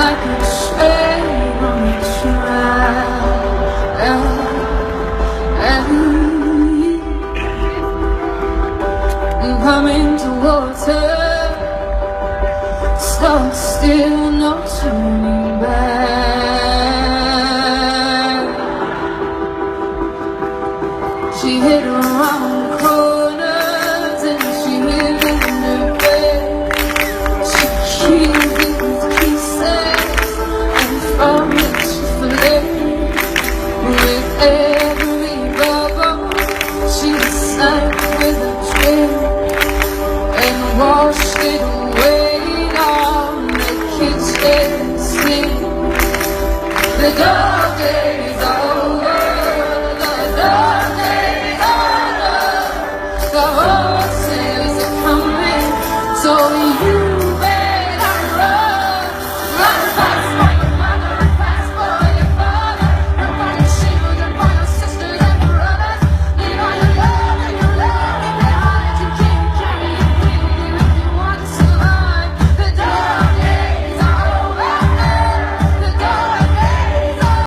like a train on a track, and coming towards her, stuck still, no turning back. She hit around corners and she hid in her bed. She killed it with kisses and from it she fled. With every bubble she sank with a train and washed it away on the kitchen sink. The dark days are